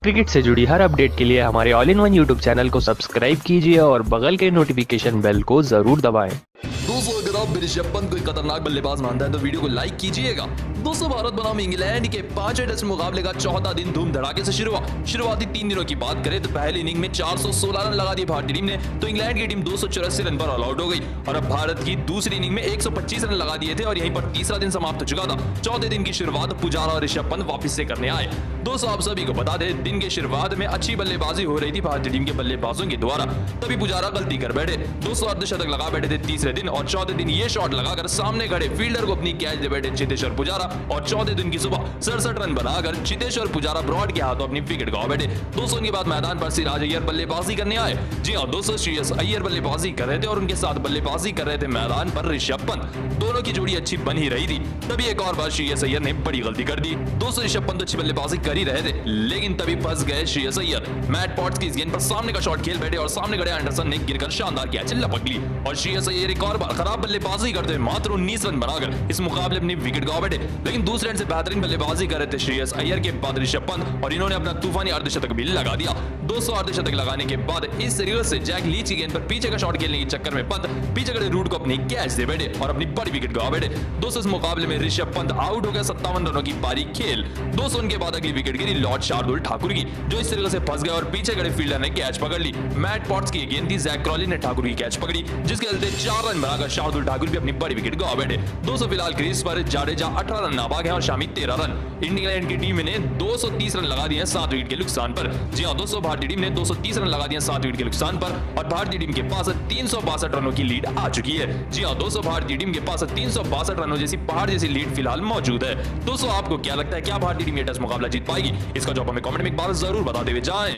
Cricket से जुड़ी हर update के लिए हमारे all in one YouTube channel को सब्सक्राइब कीजिए और बगल के नोटिफिकेशन बेल को जरूर दबाएं। दोस्तों, अगर आप ऋषभ पंत को एक खतरनाक बल्लेबाज मानते हैं तो वीडियो को लाइक कीजिएगा। दोस्तों, भारत बनाम इंग्लैंड के 5वें टेस्ट मुकाबले का चौथा दिन धूम धड़ाके से शुरू हुआ। शुरुआती 3 दिनों की बात करें तो पहली इनिंग में 416 रन लगा दिए भारतीय टीम ने, तो इंग्लैंड की टीम 284 रन पर ऑल आउट हो गई। और अब भारत की दूसरी इनिंग में 125 रन लगा दिए थे और यहीं पर तीसरा दिन समाप्त हो चुका था। चौथे दिन की शुरुआत पुजारा और ऋषभ पंत वापस से करने आए। दोस्तों, आप सभी को बता दें, दिन की शुरुआत में अच्छी बल्लेबाजी हो रही थी भारतीय टीम के बल्लेबाजों के द्वारा, तभी पुजारा गलती कर बैठे। 200 अर्धशतक लगा बैठे थे तीसरे दिन, और चौथे दिन ये शॉट लगाकर सामने खड़े फील्डर को अपनी कैच दे बैठे चेतेश्वर पुजारा। और चौथे दिन की सुबह 67 रन बनाकर चेतेश्वर पुजारा ब्रॉड के हाथों अपनी विकेट गवा बैठे। दोस्तों, उनके बाद मैदान पर सिराज अय्यर बल्लेबाजी करने आए। जी हां दोस्तों, श्रेयस अय्यर बल्लेबाजी कर रहे थे और उनके साथ बल्लेबाजी कर रहे थे मैदान पर ऋषभ पंत। दोनों की जोड़ी अच्छी बन ही रही थी, तभी एक और बार श्रेयस अय्यर ने बड़ी गलती कर दी। दोस्तों, ऋषभ पंत अच्छी बल्लेबाजी कर ही रहे थे, लेकिन तभी फंस गए श्रेयस अय्यर। मैट पॉट्स की इस गेंद पर सामने का शॉट खेल बैठे और सामने खड़े एंडरसन ने गिरकर शानदार कैच लपक ली। और श्रेयस अय्यर एक और बार खराब बल्लेबाजी करते हुए मात्र 19 रन बनाकर इस मुकाबले अपनी विकेट गवा बैठे। लेकिन दूसरे एंड से बेहतरीन बल्लेबाजी कर रहे थे श्रेयस अय्यर के बाद ऋषभ पंत, और इन्होंने अपना तूफानी अर्धशतक भी लगा दिया। 200 अर्धशतक लगाने के बाद इस तरीके से जैक लीच की गेंद पर पीछे का शॉट खेलने के चक्कर में पंत पीछे खड़े रूट को अपनी कैच दे बैठे और अपनी बड़ी विकेट गवा बैठे। दोस्तों, इस मुकाबले में ऋषभ पंत आउट हो गए 57 रनों की पारी खेल। दोस्तों, उनके बाद अगली विकेट गिरी लॉर्ड शार्दुल ठाकुर की, जो इस तरीके से फंस गए और पीछे खड़े फील्डर ने कैच पकड़ ली। मैट पॉट्स की गेंद थी, जैक क्रॉली ने ठाकुर की कैच पकड़ी, जिसके चलते 4 रन बनाकर शार्दुल ठाकुर भी अपनी बड़ी विकेट गवा बैठे। दोस्तों, फिलहाल क्रीज पर जाडेजा 18 रन नाबाद है और शामी 13 रन। इंग्लैंड की टीम ने 230 रन लगा दिए 7 विकेट के नुकसान पर। जी हां दोस्तों, भारतीय टीम ने 230 रन लगा दिए 7 विकेट के नुकसान पर, और भारतीय टीम के पास 362 रनों की लीड आ चुकी है। जी हां दोस्तों, भारतीय टीम के पास 362 रनों जैसी पहाड़ जैसी लीड फिलहाल मौजूद है। दोस्तों, आपको क्या लगता है, क्या भारतीय टीम ये टेस्ट मुकाबला जीत पाएगी? इसका जवाब हमें कमेंट में एक बार जरूर बताते हुए जाएं।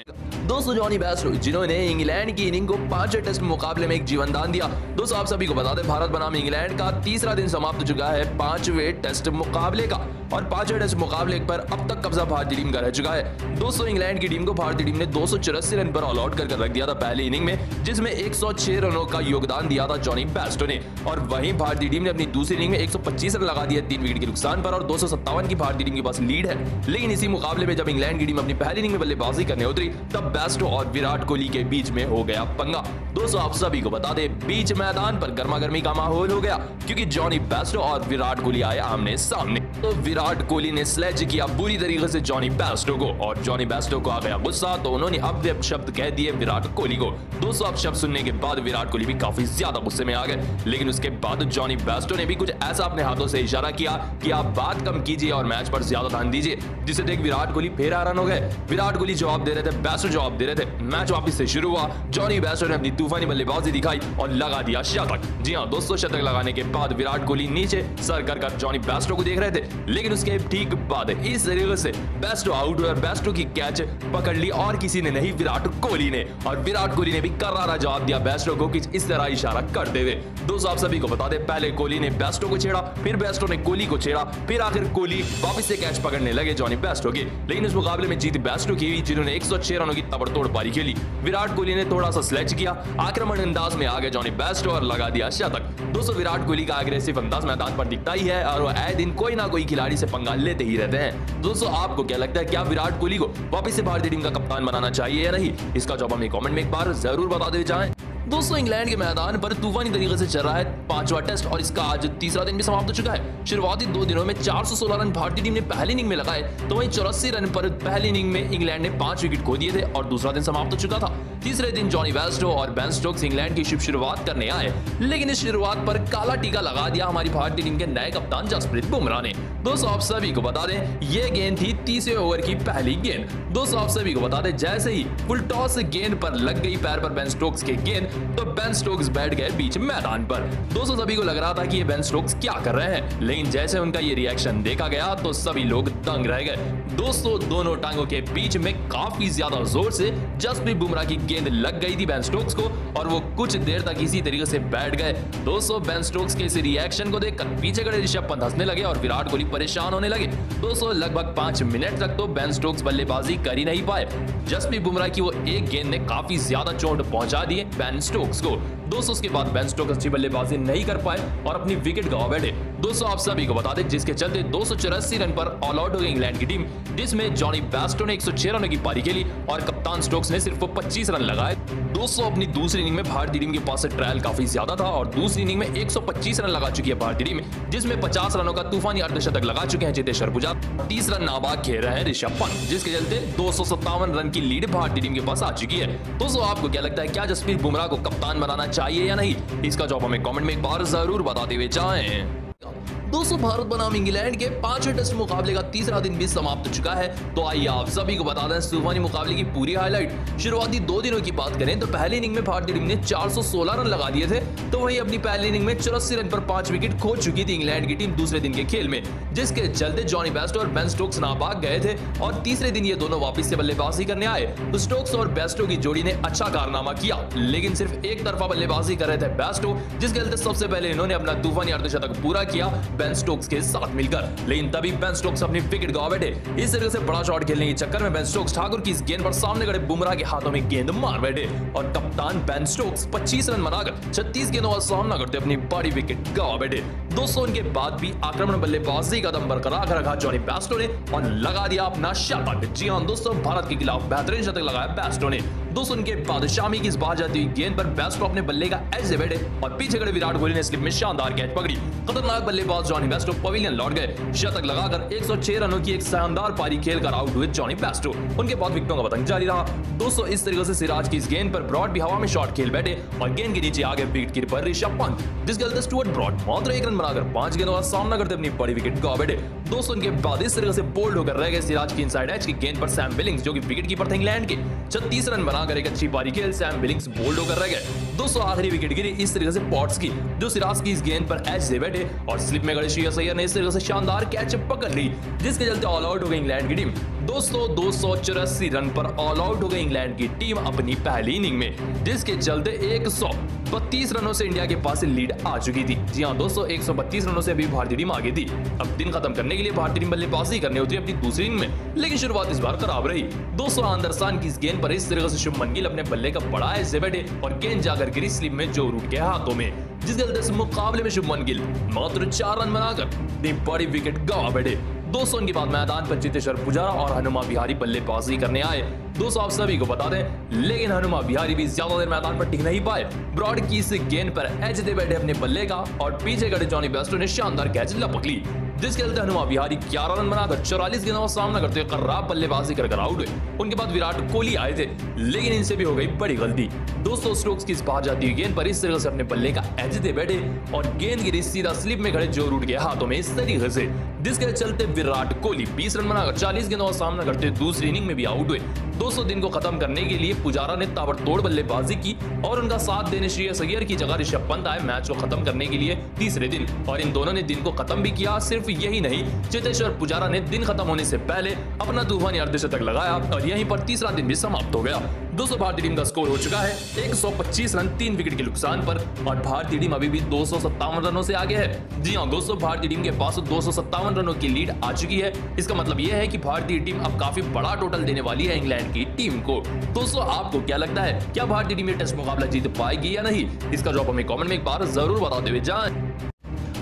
दोस्तों, जॉनी बेस्टो जिन्होंने इंग्लैंड की इनिंग को 5वें टेस्ट मुकाबले में एक जीवनदान दिया। दोस्तों, आप सभी को बता दें, भारत बनाम इंग्लैंड का तीसरा दिन समाप्त हो चुका है 5वें टेस्ट मुकाबले का, और 5वें टेस्ट मुकाबले पर अब तक कब्जा भारतीय टीम का रह चुका है। दोस्तों, इंग्लैंड की टीम को भारतीय टीम ने 284 रन पर ऑल आउट कर रख दिया था पहली इनिंग में, जिसमें 106 रनों का योगदान दिया था जॉनी बेस्टो ने। और वहीं भारतीय टीम ने अपनी दूसरी इनिंग में 125 रन लगा दिए 3 विकेट के नुकसान पर, और 257 की भारतीय टीम के पास लीड है। लेकिन इसी मुकाबले में जब इंग्लैंड की टीम अपनी पहली इनिंग में बल्लेबाजी करने उतरी, तब बेस्टो और विराट कोहली के बीच में हो गया पंगा। दोस्तों, आप सभी को बता दें, बीच मैदान पर गर्मागर्मी का माहौल हो गया, क्योंकि जॉनी बेस्टो और विराट कोहली आए आमने सामने। तो विराट कोहली ने स्लेज किया बुरी तरीके से जॉनी बेस्टो को, और जॉनी बेस्टो को आ गया गुस्सा, तो उन्होंने अब शब्द कह दिए विराट कोहली को। दोस्तों, अब शब्द सुनने के बाद विराट कोहली भी काफी ज्यादा गुस्से में आ गए, लेकिन उसके बाद जॉनी बेस्टो ने भी कुछ ऐसा अपने हाथों से इशारा किया कि आप बात कम कीजिए और मैच पर ज्यादा ध्यान दीजिए, जिसे देख विराट कोहली फिर हैरान हो गए। विराट कोहली जवाब दे रहे थे, बेस्टो जवाब दे रहे थे। मैच वापस से शुरू हुआ। जॉनी बेस्टो ने अपनी तूफानी बल्लेबाजी दिखाई और लगा दिया शतक। जी हां दोस्तों, शतक लगाने के बाद विराट कोहली नीचे सर कर जॉनी बेस्टो को देख रहे थे, लेकिन उसके ठीक बाद इस तरीके से बेस्टो आउट हुआ, बेस्टो की कैच पकड़ ली, और किसी ने नहीं, विराट कोहली ने। और विराट कोहली ने भी करारा जवाब दिया बेस्टो को कुछ इस तरह इशारा करते हुए। दोस्तों, आप सभी को बता दें, पहले कोहली ने बेस्टो को छेड़ा, फिर बेस्टो ने कोहली को छेड़ा, फिर आखिर कोहली वापस से कैच पकड़ने लगे जॉनी बेस्टो के। लेकिन इस मुकाबले में जीत बेस्टो की हुई, जिन्होंने 106 रनों की तबड़तोड़ पारी खेली। विराट कोहली ने थोड़ा सा स्लेज किया, आक्रमण अंदाज में आ गए जॉनी बेस्टो और लगा दिया शतक। दोस्तों, विराट कोहली का एग्रेसिव अंदाज मैदान पर दिखता ही है, और वो आए दिन कोई ना कोई खिलाड़ी से पंगा लेते ही रहते हैं। दोस्तों, आपको क्या लगता है, क्या विराट कोहली को वापस से भारतीय टीम का कप्तान बनाना चाहिए या नहीं? इसका जवाब हमें कमेंट में एक बार जरूर बताते हुए जाएं। दोस्तों, इंग्लैंड के मैदान पर तूफानी तरीके से चल रहा है 5वां टेस्ट, और इसका आज तीसरा दिन भी समाप्त हो चुका है। शुरुआती 2 दिनों में 416 रन भारतीय टीम ने पहली इनिंग में लगाए, तो वहीं 84 रन पर पहली इनिंग में इंग्लैंड ने 5 विकेट खो दिए थे और दूसरा दिन समाप्त हो चुका था। तीसरे दिन जॉनी बेस्टो और बेन स्टोक्स इंग्लैंड की शुभ शुरुआत करने आए, लेकिन इस शुरुआत पर काला टीका लगा दिया हमारी भारतीय टीम के नए कप्तान जसप्रीत बुमराह ने। दोस्तों, आप सभी को बता दें, ये गेंद थी 30वें ओवर की पहली गेंद। दोस्तों, आप सभी को बता दें, जैसे ही फुल टॉस गेंद पर लग गई पैर पर बेन स्टोक्स के गेंद, तो बेन स्टोक्स बैठ गए बीच मैदान पर। दोस्तों, सभी को लग रहा था कि ये बेन स्टोक्स क्या कर रहे हैं, लेकिन जैसे उनका ये रिएक्शन देखा गया तो सभी लोग दंग रह गए। दोस्तों, दोनों टांगों के बीच में काफी ज्यादा जोर से जसप्रीत बुमराह की गेंद लग गई थी बेन स्टोक्स को, और वो कुछ देर तक इसी तरीके से बैठ गए। दोस्तों, बेन स्टोक्स के इस रिएक्शन को देखकर पीछे खड़े ऋषभ पंत हंसने लगे और विराट कोहली परेशान होने लगे। दोस्तों, लगभग 5 मिनट तक तो बेन स्टोक्स बल्लेबाजी कर ही नहीं पाए। जसप्रीत बुमराह की वो एक गेंद ने काफी ज्यादा चोट पहुंचा दी बेन स्टोक्स को। दोस्तों उसके बाद बेन स्टोक्स अच्छी बल्लेबाजी नहीं कर पाए और अपनी विकेट गंवा बैठे। दोस्तों आप सभी को बता दें जिसके चलते 284 रन पर ऑल आउट हो गई इंग्लैंड की टीम, जिसमें जॉनी बेस्टो ने 106 रनों की पारी खेली और कप्तान स्टोक्स ने सिर्फ 25 रन लगाए। दोस्तों अपनी दूसरी इनिंग में भारतीय टीम के पास से ट्रायल काफी ज्यादा था और दूसरी इनिंग में 125 रन लगा चुकी है भारतीय टीम, जिसमें 50 रनों का तूफानी अर्धशतक लगा चुके हैं चेतेश्वर पुजारा। 30 रन नाबाद खेल रहे हैं ऋषभ पंत, जिसके चलते 257 रन की लीड भारतीय टीम के पास आ चुकी है। दोस्तों आपको क्या लगता है, क्या जसप्रीत बुमराह को कप्तान बनाना चाहिए या नहीं? इसका जवाब हमें कमेंट में एक बार जरूर बताते हुए जाएं। दोस्तों भारत बनाम इंग्लैंड के 5वें टेस्ट मुकाबले का तीसरा दिन भी समाप्त हो चुका है, तो आइए आप सभी को बता दें तूफानी मुकाबले की पूरी हाईलाइट। शुरुआती 2 दिनों की बात करें तो पहली इनिंग में भारतीय टीम ने 416 रन लगा दिए थे, तो वहीं अपनी पहली इनिंग में 84 रन पर 5 विकेट खो चुकी थी इंग्लैंड की टीम दूसरे दिन के खेल में, जिसके चलते जॉनी बेस्टो और बेन स्टोक्स नाबाद गए थे और तीसरे दिन ये दोनों वापस से बल्लेबाजी करने आए। तो स्टोक्स और बेस्टो की जोड़ी ने अच्छा कारनामा किया, लेकिन सिर्फ एक तरफा बल्लेबाजी कर रहे थे बेस्टो, जिसके चलते सबसे पहले इन्होंने अपना तूफानी अर्धशतक पूरा किया बेन स्टोक्स के साथ मिलकर, लेकिन तभी बेन स्टोक्स अपनी विकेट गंवा बैठे। इस तरह से बड़ा शॉट खेलने के चक्कर में बेन स्टोक्स ठाकुर की इस गेंद पर सामने खड़े बुमराह के हाथों में गेंद मार बैठे और कप्तान बेन स्टोक्स 25 रन बनाकर 36 गेंदों का सामना करते अपनी बड़ी विकेट गंवा बैठे। दोस्तों उनके बाद भी आक्रमण बल्लेबाजी का दम बरकरार रखा जॉनी बेस्टो ने और लगा दिया अपना शतक। जी हां दोस्तों, भारत के खिलाफ बेहतरीन शतक लगाया बेस्टो ने। दोस्तों उनके बाद शामी की इस बाहर जाती हुई गेंद पर बेस्टो अपने बल्ले का एज से बैठे और पीछे खड़े विराट कोहली ने स्लिप में शानदार कैच पकड़ी। खतरनाक बल्लेबाज जॉनी बेस्टो पवेलियन लौट गए, शतक लगाकर 106 रनों की एक शानदार पारी खेलकर आउट हुए जॉनी बेस्टो। उनके बाद विकेटों का पतंग जारी रहा। दोस्तों इस तरीके से सिराज की इस गेंद पर ब्रॉड भी हवा में शॉट खेल बैठे और गेंद के नीचे आगे विकेट कीपर ऋषभ पंत, जिसके चलते स्टुअर्ट ब्रॉड मात्र 1 रन बनाकर 5 गेंदों का सामना करते अपनी बड़ी विकेट गंवा बैठे। दोस्तों उनके बाद इस तरह से बोल्ड होकर रह गए सिराज की इनसाइड एज की गेंद पर सैम बिलिंग्स, जो कि विकेट कीपर थे इंग्लैंड के। 36 रन बनाकर एक अच्छी पारी खेल सैम बिलिंग्स बोल्ड होकर रह गए। दोस्तों आखिरी विकेट गिरी इस तरीके से पॉट्स की, जो सिराज की इस गेंद पर एज से बैठे और स्लिप में खड़े श्रेयस अय्यर ने इस तरीके से शानदार कैच पकड़ ली, जिसके चलते ऑल आउट हो गई इंग्लैंड की टीम। दोस्तों 284 रन पर ऑल आउट हो गई इंग्लैंड की टीम अपनी पहली इनिंग में, जिसके चलते 132 रनों से इंडिया के पास लीड आ चुकी थी। जी हां दोस्तों, 132 रनों से अभी भारतीय टीम आगे थी। अब दिन खत्म करने के लिए भारतीय टीम बल्लेबाजी करने उतरी अपनी दूसरी इनिंग में, लेकिन शुरुआत इस बार खराब रही। दोस्तों आंदरसान की इस गेंद पर इस तरीके से शुभमन गिल अपने बल्ले का बड़ा ऐसे बैठे और गेंद जाकर गिरी स्लिप में जो रूट के हाथों में, जिसके चलते इस मुकाबले में शुभमन गिल मात्र 4 रन बनाकर अपनी बड़ी विकेट गंवा बैठे। दोस्तों उनके बाद मैदान पर चेतेश्वर पुजारा और हनुमा विहारी बल्लेबाजी करने आए। दोस्तों आप सभी को बता दें, लेकिन हनुमा विहारी भी ज्यादा देर मैदान पर टिक नहीं पाए। ब्रॉड की इस गेंद पर एज दे बैठे अपने बल्ले का और पीछे खड़े जॉनी बेस्टो ने शानदार कैच लपक ली, जिसके चलते हनुमा विहारी 11 रन बनाकर 44 गेंदों का सामना करते हुए खराब बल्लेबाजी कर आउट हुए। उनके बाद विराट कोहली आए थे, लेकिन इनसे भी हो गई बड़ी गलती। दोस्तों स्टोक्स की इस बाहर जाती हुई गेंद पर इस तरह से अपने बल्ले का एज दे बैठे और गेंद गिरी सीधा स्लिप में खड़े जो रूट के हाथों में इस तरीके से, जिसके चलते विराट कोहली 20 रन बनाकर 40 गेंदों का सामना करते दूसरी इनिंग में भी आउट हुए। दोस्तों दिन को खत्म करने के लिए पुजारा ने ताबड़तोड़ बल्लेबाजी की और उनका साथ देने श्रेयस अय्यर की जगह ऋषभ पंत आए मैच को खत्म करने के लिए तीसरे दिन, और इन दोनों ने दिन को खत्म भी किया। सिर्फ यही नहीं, चेतेश्वर पुजारा ने दिन खत्म होने से पहले अपना तूफानी अर्धशतक लगाया और यहीं पर तीसरा दिन भी समाप्त हो गया। दोस्तों भारतीय टीम का स्कोर हो चुका है 125 रन 3 विकेट के नुकसान पर और भारतीय टीम अभी भी 257 रनों से आगे है। जी हां दोस्तों, भारतीय टीम के पास 257 रनों की लीड आ चुकी है। इसका मतलब यह है कि भारतीय टीम अब काफी बड़ा टोटल देने वाली है इंग्लैंड की टीम को। दोस्तों आपको क्या लगता है, क्या भारतीय टीम ये टेस्ट मुकाबला जीत पाएगी या नहीं? इसका जवाब हमें कमेंट में एक बार जरूर बताते हुए जाएं।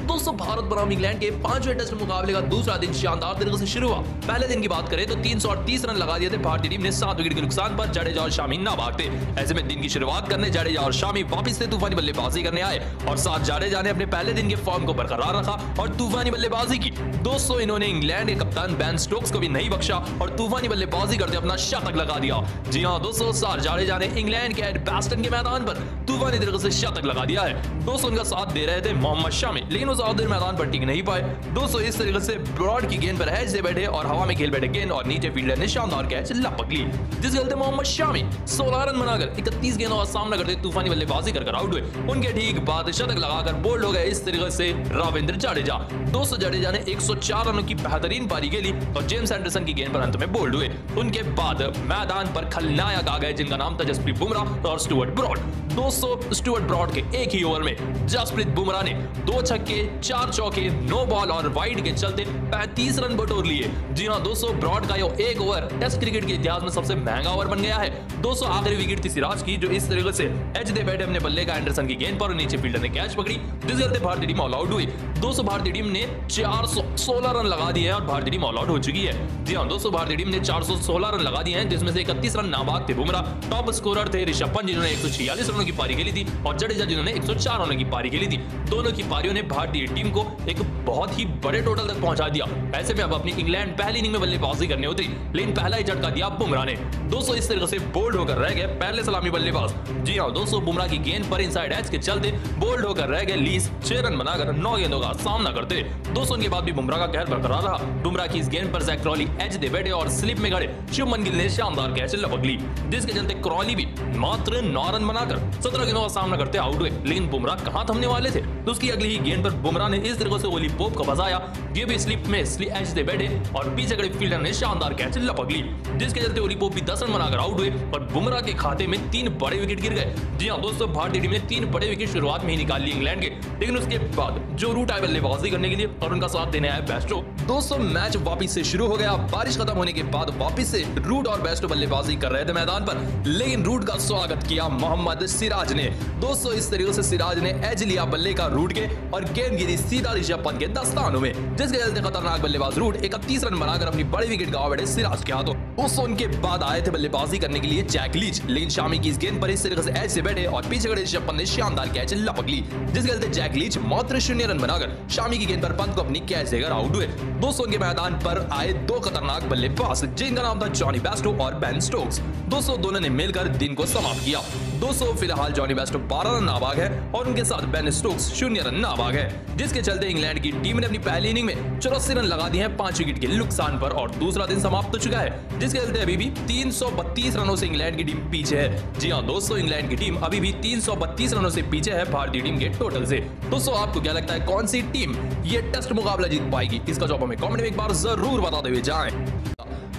दोस्तों भारत बनाम इंग्लैंड के 5वें टेस्ट मुकाबले का दूसरा दिन शानदार तरीके से शुरू हुआ। पहले दिन की बात करें तो 338 रन लगा दिए थे भारतीय टीम ने 7 विकेट के नुकसान पर। जडेजा और शामी ना भागते, ऐसे में दिन की शुरुआत करने जडेजा और शामी वापस से तूफानी बल्लेबाजी करने आए और साथ जडेजा ने अपने पहले दिन के फॉर्म को बरकरार रखा और तूफानी बल्लेबाजी की। दोस्तों इन्होंने इंग्लैंड के कप्तान बेन स्टोक्स को भी नहीं बख्शा और तूफानी बल्लेबाजी करते अपना शतक लगा दिया। जी हां दोस्तों, साथ जडेजा ने इंग्लैंड के एडबास्टन के मैदान पर तूफानी तरीके से शतक लगा दिया है। दोस्तों उनका साथ दे रहे थे मोहम्मद शामी, लेकिन वो ज्यादा देर मैदान पर टिक नहीं पाए। दोस्तों इस तरीके से ब्रॉड की गेंद पर एज से बैठे और हवा में खेल बैठे गेंद और नीचे फील्डर ने शानदार कैच लपक ली, जिसके चलते मोहम्मद शामी 16 रन बनाकर 31 गेंदों का सामना करते तूफानी बल्लेबाजी कर आउट हुए। उनके ठीक बाद शतक लगाकर बोल्ड हो गए इस तरीके से रविंद्र जडेजा। दोस्तों जडेजा ने 104 रनों की बेहतरीन पारी खेली और जेम्स एंडरसन की गेंद पर अंत में बोल्ड हुए। उनके बाद मैदान पर खलनायक आ गए जिनका नाम था जसप्रीत बुमराह और स्टुअर्ट ब्रॉड। दोस्तों स्टुअर्ट ब्रॉड के एक ही ओवर में जसप्रीत बुमराह ने 2 छक्के 4 चौके 9 बॉल और वाइड के चलते 35 रन बटोर लिए। जी हां दोस्तों, ब्रॉड का यह एक ओवर टेस्ट क्रिकेट के इतिहास में सबसे महंगा ओवर बन गया है। दोस्तों आखिरी विकेट थी सिराज की, जो इस तरीके से एज दे बैट अपने बल्ले का एंडरसन की गेंद पर नीचे फील्डर ने कैच पकड़ी, जिसके चलते भारतीय टीम ऑल आउट हुई। दोस्तों भारतीय टीम ने 416 रन लगा दिए हैं और भारतीय टीम ऑल आउट हो चुकी है। जी हां दोस्तों, भारतीय टीम ने 416 रन लगा दिए हैं, जिसमें से 31 रन नाबाद थे बुमराह। टॉप स्कोरर थे ऋषभ पंत जिन्होंने 146 रनों की पारी खेली थी और जडेजा जिन्होंने 104 रनों की पारी खेली थी। दोनों की पारियों ने भारतीय टीम को एक बहुत ही बड़े टोटल तक पहुंचा दिया। ऐसे में अब अपनी इंग्लैंड पहली इनिंग में बल्लेबाजी करने उतरी, लेकिन पहला ही झटका दिया बुमराह ने। दोस्तों इस तरीके से बोल्ड होकर रह गए पहले सलामी बल्लेबाज। जी हां दोस्तों, बुमराह की गेंद पर इनसाइड एज के चलते बोल्ड होकर रह गए लीस 6 रन बनाकर 9 गेंदों का सामना करते। दोस्तों उनके बाद भी बुमराह का कहर बरकरार रहा। बुमराह की इस गेंद पर जैक क्रॉली एज दे बैठे और स्लिप में खड़े शुभमन गिल ने शानदार कैच लपक ली, जिसके चलते क्रॉली भी मात्र 9 रन बनाकर 17 गेंदों का सामना करते आउट हुए। लेकिन बुमराह कहां थमने वाले थे। तो उसकी अगली ही गेंद पर बुमराह ने इस तरीके से ओली पोप को फंसाया, ये भी स्लिप में एज दे बैठे और पीछे खड़े फील्डर ने शानदार कैच लपक ली, जिसके चलते ओली पोप भी 10 रन बनाकर आउट हुए और बुमराह के खाते में 3 बड़े विकेट गिर गए। जी हां दोस्तों, भारतीय टीम ने 3 बड़े विकेट शुरुआत में ही निकाल लिए इंग्लैंड के, लेकिन उसके बाद जो रूट आए बल्लेबाजी करने के लिए और उनका साथ देने आए बेस्टो। दोस्तों मैच वापस से शुरू हो गया। बारिश खत्म होने के बाद वापस से रूट और बेस्टो बल्लेबाजी कर रहे थे मैदान पर, लेकिन रूट का स्वागत किया मोहम्मद सिराज ने। दोस्तों इस तरीके से सिराज ने एज लिया बल्ले का रूट के और गेंद गिरी सीधा ऋषभ पंत के दस्तानों में, जिसके चलते खतरनाक बल्लेबाज रूट 31 रन बनाकर अपनी बड़ी विकेट गंवा बैठे सिराज के हाथों। दोस्तों उनके बाद आए थे बल्लेबाजी करने के लिए जैक लीच, लेकिन शामी की इस गेंद पर इस तरीके से एज से बैठे और पीछे खड़े ऋषभ पंत ने शानदार कैच लपक ली, जिसके चलते जैक लीच मात्र 0 रन बनाकर शामी की गेंद पर पंत को अपनी कैच देकर आउट हुए। दोस्तों उनके मैदान पर आए 2 खतरनाक बल्लेबाज, जिनका नाम था जॉनी बेस्टो और बेन स्टोक्स। दोस्तों दोनों ने मिलकर दिन को समाप्त किया। दोस्तों फिलहाल जॉनी बेस्टो 12 रन नाबाग है और उनके साथ बेन स्टोक्स 0 रन नाबाग है, जिसके चलते इंग्लैंड की टीम ने अपनी पहली इनिंग में 84 रन लगा दिए हैं 5 विकेट के नुकसान पर और दूसरा दिन समाप्त हो चुका है, जिसके चलते अभी भी 332 रनों से इंग्लैंड की टीम पीछे है। जी हां दोस्तों, इंग्लैंड की टीम अभी भी 332 रनों से पीछे है भारतीय टीम के टोटल से। दोस्तों आपको क्या लगता है कौन सी टीम ये टेस्ट मुकाबला जीत पाएगी? इसका जवाब हमें कमेंट में एक बार जरूर बताते हुए जाएं।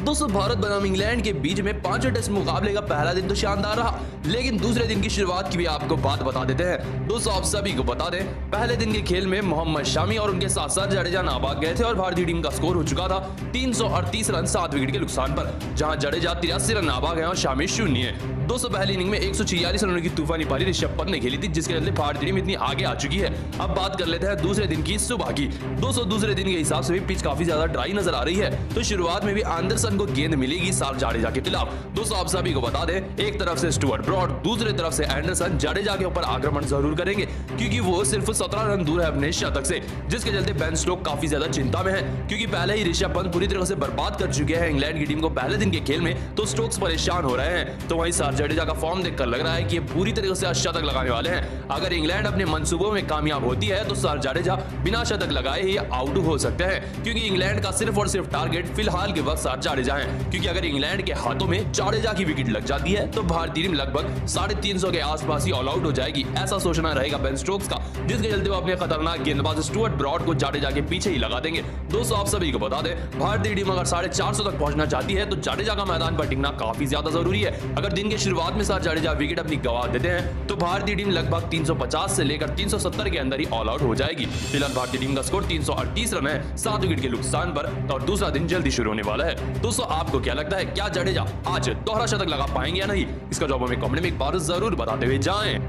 दोस्तों भारत बनाम इंग्लैंड के बीच में 5वें टेस्ट मुकाबले का पहला दिन तो शानदार रहा, लेकिन दूसरे दिन की शुरुआत की भी आपको बात बता देते हैं। दोस्तों आप सभी को बता दें, पहले दिन के खेल में मोहम्मद शामी और उनके साथ साथ जडेजा नाबाद गए थे और भारतीय टीम का स्कोर हो चुका था 338 रन 7 विकेट के नुकसान पर, जहां जडेजा 83 रन नाबाद गए और शामी 0 है। दोस्तों पहली इनिंग में 146 रनों की तूफानी पारी ऋषभ पंत ने खेली थी, जिसके चलते भारतीय टीम इतनी आगे आ चुकी है। अब बात कर लेते हैं दूसरे दिन की सुबह की। दोस्तों दूसरे दिन के हिसाब से भी पिच काफी ज्यादा ड्राई नजर आ रही है, तो शुरुआत में भी एंडरसन को गेंद मिलेगी साल जडेजा के खिलाफ। दोस्तों आप सभी को बता दें, एक तरफ से स्टुअर्ट ब्रॉड, दूसरी तरफ से एंडरसन जडेजा के ऊपर आक्रमण जरूर करेंगे, क्योंकि वो सिर्फ 17 रन दूर है अपने शतक से, जिसके चलते बेन स्टोक्स काफी ज्यादा चिंता में है, क्योंकि पहले ही ऋषभ पंत पूरी तरह से बर्बाद कर चुके हैं इंग्लैंड की टीम को पहले दिन के खेल में, तो स्टोक्स परेशान हो रहे हैं। तो वहीं साथ जडेजा का फॉर्म देखकर लग रहा है कि ये पूरी तरीके से शतक लगाने वाले हैं। अगर इंग्लैंड अपने मंसूबों में कामयाब होती है तो सर जडेजा बिना शतक लगाए ही आउट हो सकते हैं, क्योंकि इंग्लैंड का सिर्फ और सिर्फ टारगेट फिलहाल के वक्त सर जडेजा है। क्योंकि अगर इंग्लैंड के हाथों में जडेजा की विकेट लग जाती है तो भारतीय टीम लगभग 350 के आसपास ही ऑल आउट हो जाएगी, ऐसा सोचना रहेगा बेन स्टोक्स का, जिसके चलते वो अपने खतरनाक गेंदबाज स्टुअर्ट ब्रॉड को जडेजा के पीछे ही लगा देंगे। दोस्तों आप सभी को बता दें, भारतीय टीम अगर 450 तक पहुंचना चाहती है तो जडेजा का मैदान पर टिकना काफी ज्यादा जरूरी है। अगर दिन की शुरुआत में सर जडेजा विकेट अपनी गवा देते हैं तो भारतीय टीम लगभग 350 से लेकर 370 के अंदर ही ऑल आउट हो जाएगी। फिलहाल भारतीय टीम का स्कोर 338 रन है 7 विकेट के नुकसान पर और दूसरा दिन जल्दी शुरू होने वाला है। दोस्तों आपको क्या लगता है, क्या जडेजा आज दोहरा शतक लगा पाएंगे या नहीं? इसका जवाब हमें कमेंट में एक बार जरूर बताते हुए जाएं।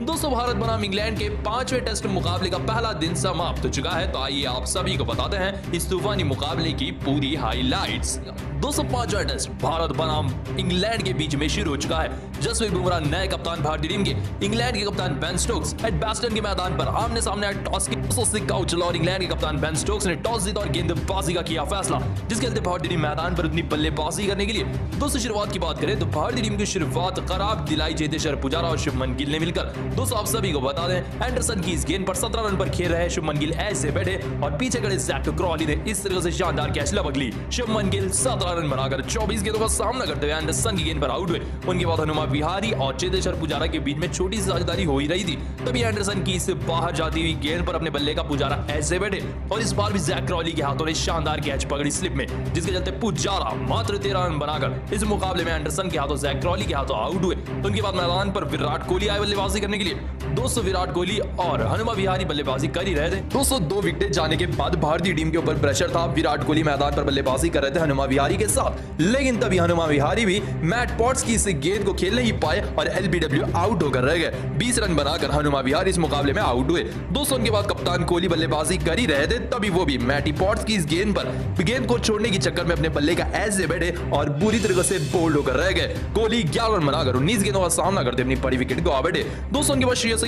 दोस्तों भारत बनाम इंग्लैंड के 5वें टेस्ट मुकाबले का पहला दिन समाप्त हो चुका है, तो आइए आप सभी को बताते हैं इस तूफानी मुकाबले की पूरी हाइलाइट्स। दोस्तों 5वां टेस्ट भारत बनाम इंग्लैंड के बीच में शुरू हो चुका है। जसप्रीत बुमराह नए कप्तान भारतीय टीम के, इंग्लैंड के कप्तान बेन स्टोक्स एडबास्टन के मैदान पर आमने सामने आए टॉस के सिक्का उछला और इंग्लैंड के कप्तान बेन स्टोक्स ने टॉस जीता और गेंदबाजी का किया फैसला, जिसके चलते भारतीय टीम मैदान पर उतनी बल्लेबाजी करने के लिए। दोस्तों शुरुआत की बात करें तो भारतीय टीम की शुरुआत खराब दिलाई चेतेश्वर पुजारा और शुभमन गिल ने मिलकर। दोस्तों आप सभी को बता दें, एंडरसन की इस गेंद पर 17 रन पर खेल रहे शुभमन गिल ऐसे बैठे और पीछे खड़े जैक क्रॉली ने इस तरह से शानदार कैच लपक ली। शुभमन गिल 17 11 रन बनाकर 24 गेंदों का सामना करते हुए एंडरसन की गेंद पर आउट हुए। उनके बाद हनुमा विहारी और चेतेश्वर पुजारा के बीच में छोटी सी साझेदारी हो ही रही थी, तभी एंडरसन की से बाहर जाती हुई गेंद पर अपने बल्ले का पुजारा ऐसे बैठे और इस बार भी जैक क्रॉली के हाथों ने शानदार कैच पकड़ी स्लिप में, जिसके चलते पुजारा मात्र 13 रन बनाकर इस मुकाबले में एंडरसन के हाथों जैक क्रॉली के हाथों आउट हुए। उनके बाद मैदान पर विराट कोहली आए बल्लेबाजी करने के लिए। दोस्तों विराट कोहली और हनुमा विहारी बल्लेबाजी कर ही रहे थे। दोस्तों 2 विकेट जाने के बाद भारतीय टीम के ऊपर प्रेशर था। विराट कोहली मैदान पर बल्लेबाजी कर रहे थे हनुमा विहारी के साथ, लेकिन तभी हनुमा विहारी भी मैट पॉट्स की इस गेंद को खेल नहीं पाए और एलबीडब्ल्यू आउट होकर रह गए। 20 रन बनाकर हनुमा विहारी इस मुकाबले में आउट हुए। दोस्तों उनके बाद कप्तान कोहली बल्लेबाजी कर ही रहे थे, तभी वो भी मैटी पॉट्स की इस गेंद को छोड़ने के चक्कर में अपने बल्ले का ऐसे बैठे और बुरी तरह से बोल्ड होकर रह गए। कोहली 11 रन बनाकर 19 गेंदों का सामना करते अपनी पहली विकेट को आ बैठे। दोस्तों उनके बाद श्रेयस